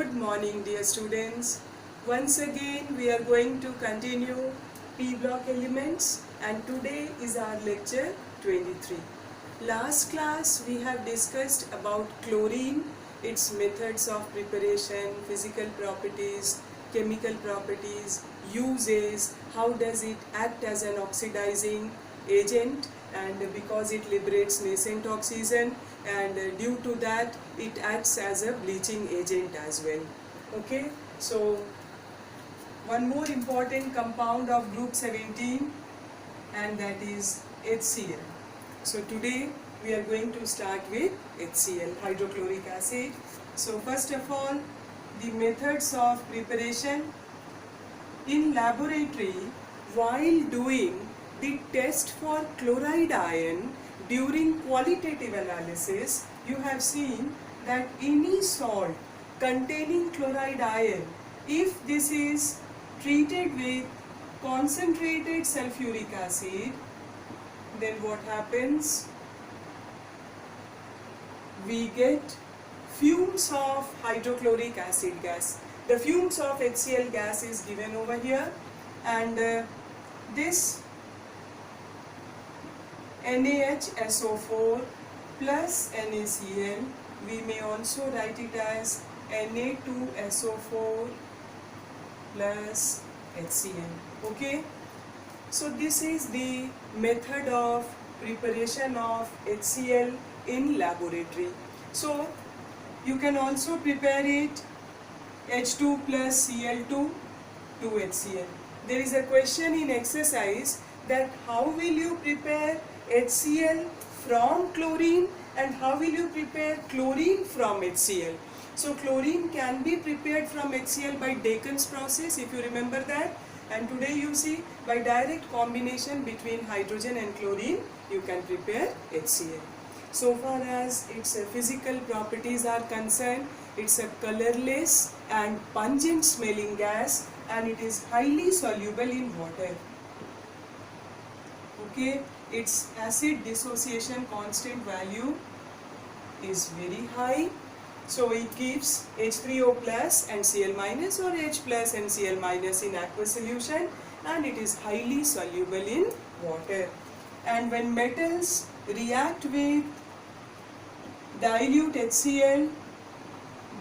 Good morning, dear students. Once again we are going to continue P block elements, and today is our lecture 23. Last class we have discussed about chlorine, its methods of preparation, physical properties, chemical properties, uses, how does it act as an oxidizing agent, and because it liberates nascent oxygen, and due to that it acts as a bleaching agent as well. Okay, so one more important compound of group 17, and that is HCl. So today we are going to start with HCl, hydrochloric acid. So first of all, the methods of preparation. In laboratory, while doing the test for chloride ion during qualitative analysis, you have seen that any salt containing chloride ion, if this is treated with concentrated sulfuric acid, then what happens? We get fumes of hydrochloric acid gas. The fumes of HCl gas is given over here, and this NaHSO4 plus NaCl, we may also write it as Na2SO4 plus HCl. Okay, so this is the method of preparation of HCl in laboratory. So you can also prepare it H2 plus Cl2 to HCl. There is a question in exercise that how will you prepare HCl from chlorine and how will you prepare chlorine from HCl. So chlorine can be prepared from HCl by Dacon's process, if you remember that, and today you see by direct combination between hydrogen and chlorine you can prepare HCl. So far as its physical properties are concerned, it's a colorless and pungent smelling gas, and it is highly soluble in water. Okay, its acid dissociation constant value is very high, so it gives H3O plus and Cl minus or H plus and Cl minus in aqueous solution, and it is highly soluble in water. And when metals react with dilute HCl,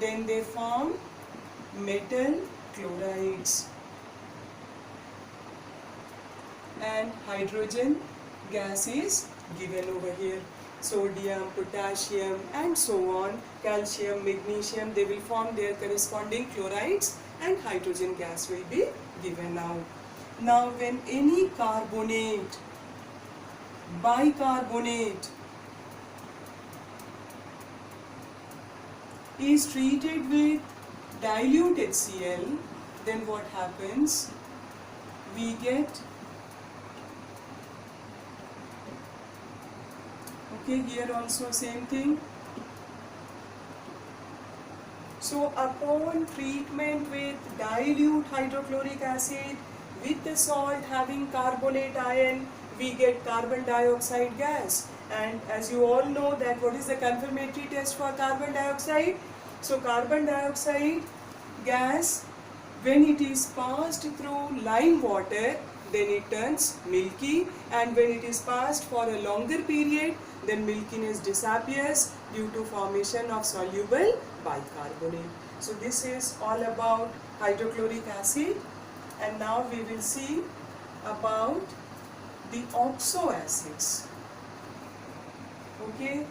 then they form metal chlorides, and hydrogen gas is given over here. Sodium, potassium and so on, calcium, magnesium, they will form their corresponding chlorides, and hydrogen gas will be given now. Now when any carbonate, bicarbonate is treated with dilute HCl, then what happens? We get, okay, here also same thing. So upon treatment with dilute hydrochloric acid with the salt having carbonate ion, we get carbon dioxide gas. And as you all know that what is the confirmatory test for carbon dioxide? So carbon dioxide gas, when it is passed through lime water, then it turns milky, and when it is passed for a longer period, then milkiness disappears due to formation of soluble bicarbonate. So this is all about hydrochloric acid, and now we will see about the oxo acids. Okay,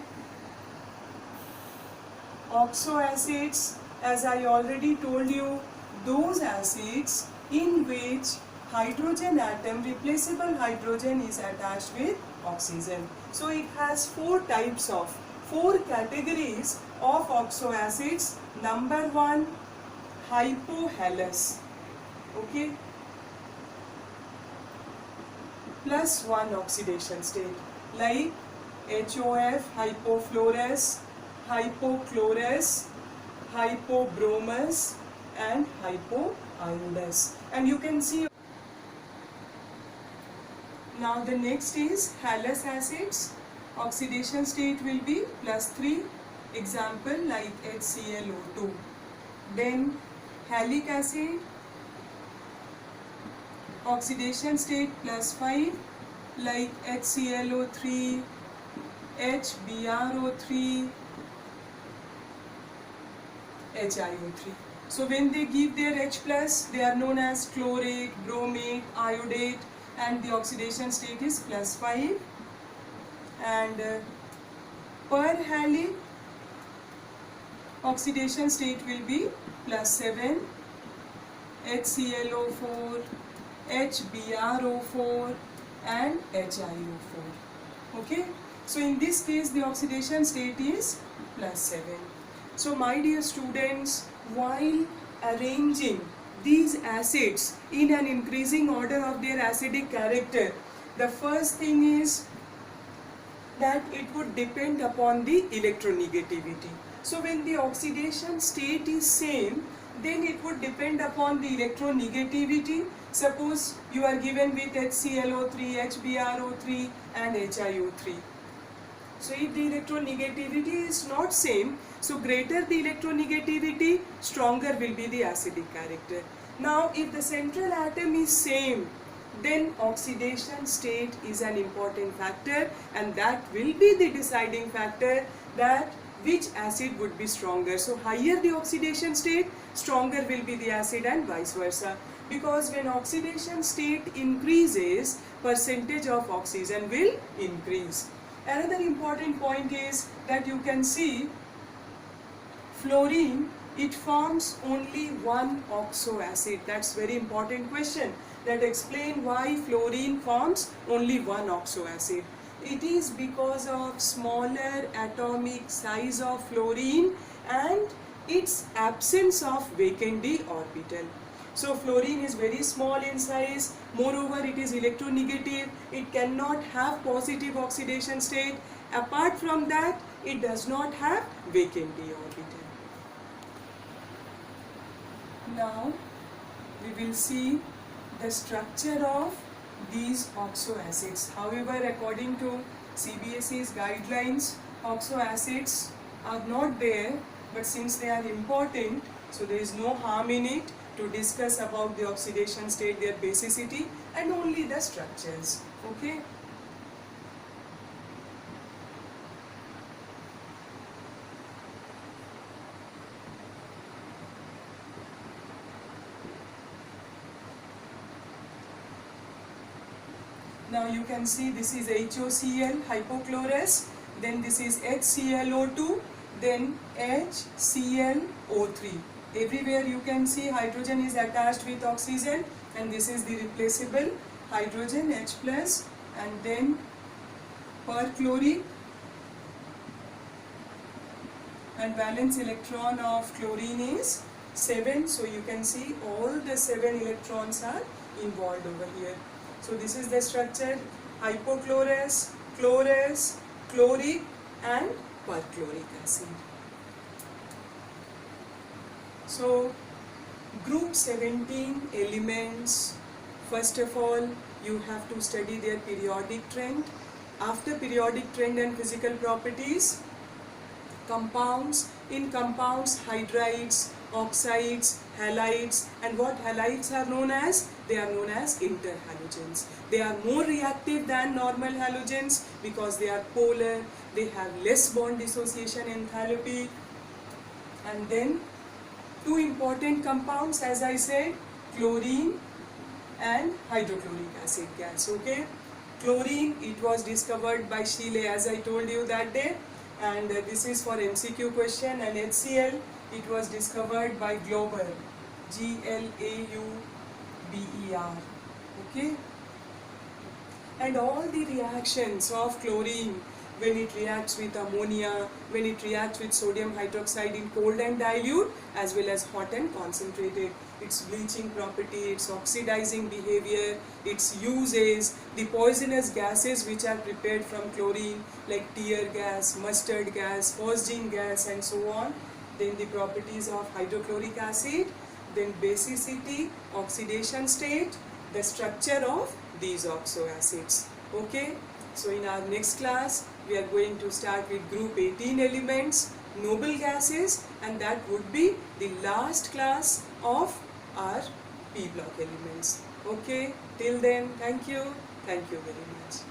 oxo acids, as I already told you, those acids in which hydrogen atom, replaceable hydrogen, is attached with oxygen. So it has four categories of oxo acids. Number one, hypohalous. Okay, plus one oxidation state, like HOF, hypofluorous, hypochlorous, hypobromous and hypoiodous. And you can see now the next is halous acids. Oxidation state will be +3. Example like HClO2. Then halic acid, oxidation state +5, like HClO3, HBrO3, HiO3. So when they give their H+, they are known as chlorate, bromate, iodate, and the oxidation state is +5. And perhalate, oxidation state will be +7, HClO4, HBrO4 and HiO4. Okay, so in this case the oxidation state is +7. So my dear students, while arranging these acids in an increasing order of their acidic character, the first thing is that it would depend upon the electronegativity. So when the oxidation state is same, then it would depend upon the electronegativity. Suppose you are given with HClO3, HBrO3 and HiO3. So if the electronegativity is not same, so greater the electronegativity, stronger will be the acidic character. Now if the central atom is same, then oxidation state is an important factor, and that will be the deciding factor that which acid would be stronger. So higher the oxidation state, stronger will be the acid, and vice versa. Because when oxidation state increases, percentage of oxygen will increase. Another important point is that you can see fluorine, it forms only one oxo acid. That's very important question, that explain why fluorine forms only one oxo acid. It is because of smaller atomic size of fluorine and its absence of vacant d orbital. So fluorine is very small in size, moreover it is electronegative, it cannot have positive oxidation state. Apart from that, it does not have vacant d orbital. Now we will see the structure of these oxo acids. However, according to CBSE's guidelines, oxo acids are not there, but since they are important, so there is no harm in it to discuss about the oxidation state, their basicity, and only the structures. Okay. Now you can see this is HOCl, hypochlorous, then this is HClO2, then HClO3. Everywhere you can see hydrogen is attached with oxygen, and this is the replaceable hydrogen H+, and then perchlorate, and valence electron of chlorine is 7. So you can see all the 7 electrons are involved over here. So this is the structure: hypochlorous, chlorous, chloric and perchloric acid. So group 17 elements, first of all you have to study their periodic trend. After periodic trend and physical properties, compounds. In compounds, hydrides, oxides, halides, and what halides are known as? They are known as interhalogens. They are more reactive than normal halogens because they are polar, they have less bond dissociation enthalpy. And then two important compounds, as I said, chlorine and hydrochloric acid gas. Okay, chlorine, it was discovered by Scheele, as I told you that day, and this is for MCQ question. And HCl, it was discovered by Glauber, Glauber. Okay, and all the reactions of chlorine, when it reacts with ammonia, when it reacts with sodium hydroxide in cold and dilute, as well as hot and concentrated, its bleaching property, its oxidizing behavior, its uses, the poisonous gases which are prepared from chlorine like tear gas, mustard gas, phosgene gas and so on, then the properties of hydrochloric acid, then basicity, oxidation state, the structure of these oxo acids. Okay, so in our next class we are going to start with group 18 elements, noble gases, and that would be the last class of our P block elements. Okay, till then, thank you very much.